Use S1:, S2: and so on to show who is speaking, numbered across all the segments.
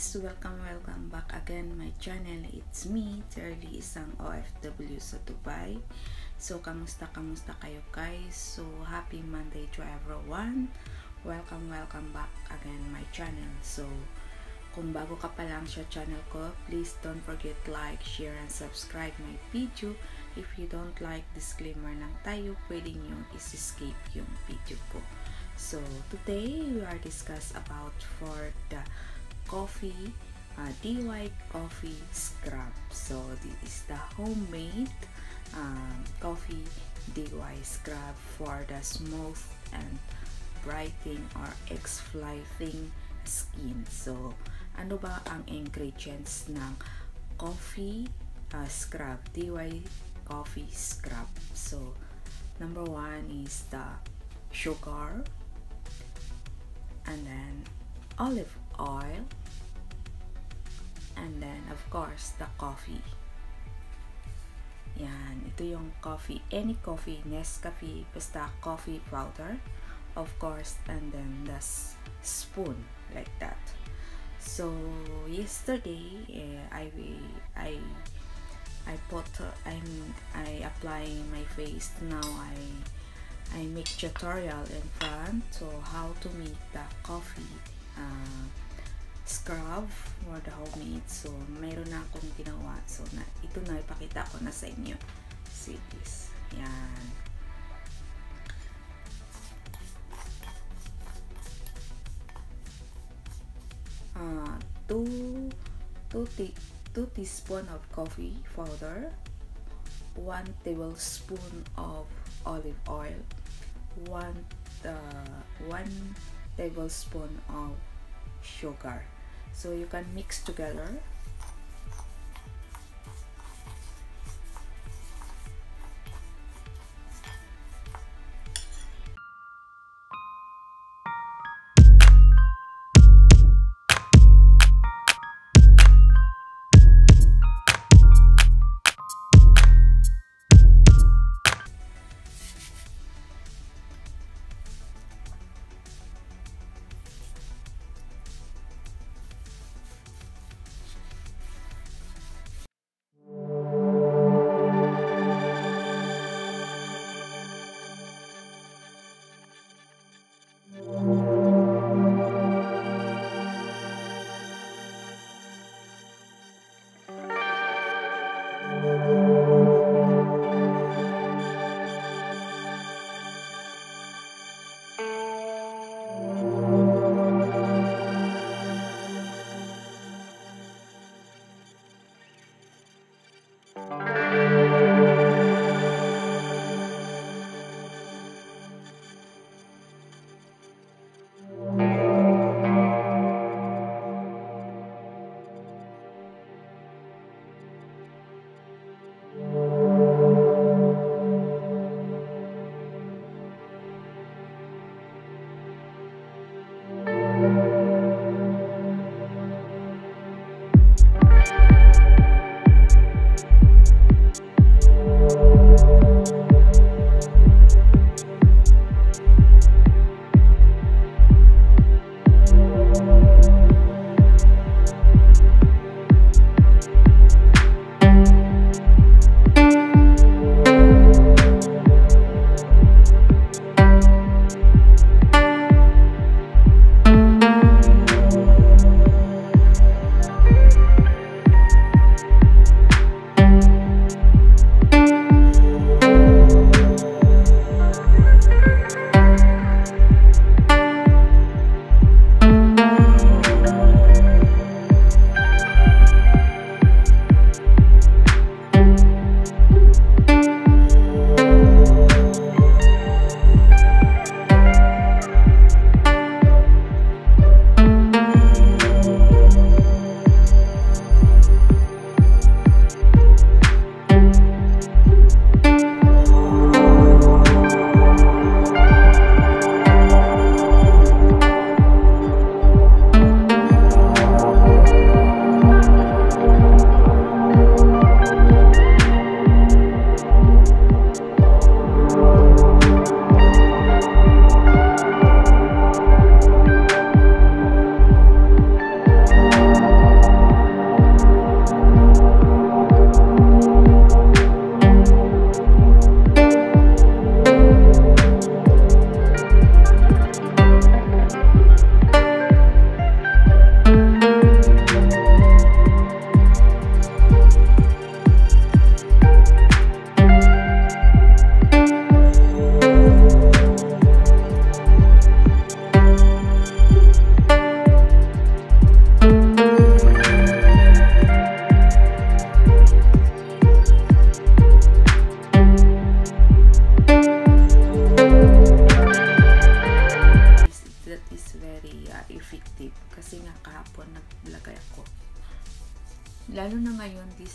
S1: guys! Welcome back again my channel. It's me, JERLIE, isang OFW sa Dubai. So, kamusta kayo guys? So, happy Monday to everyone. Welcome back again my channel. So, kung bago ka pa lang sa channel ko, please don't forget like, share, and subscribe my video. If you don't like disclaimer lang tayo, pwede nyo is-skip yung video ko. So, today we are discuss about for the coffee DY coffee scrub. So this is the homemade coffee DY scrub for the smooth and brightening or exfoliating skin. So ano ba ang ingredients ng coffee scrub, DY coffee scrub? So number one is the sugar, and then olive oil, and then of course the coffee. Yan, ito yung coffee, any coffee, Nescafe, basta coffee powder, of course, and then the spoon like that. So yesterday I apply my face. Now I make tutorial in front, so how to make the coffee scrub for the homemade. So mayroon na akong ginawa, so ito na ipakita ko na sa inyo. See this, yan. Two teaspoon of coffee powder, 1 tablespoon of olive oil, 1 tablespoon of sugar. So you can mix together.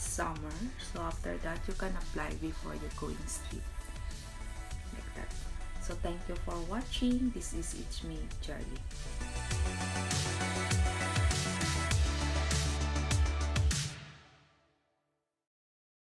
S1: summer. So after that, you can apply before you going sleep. Like that. So thank you for watching. This is It's Me, JERLIE.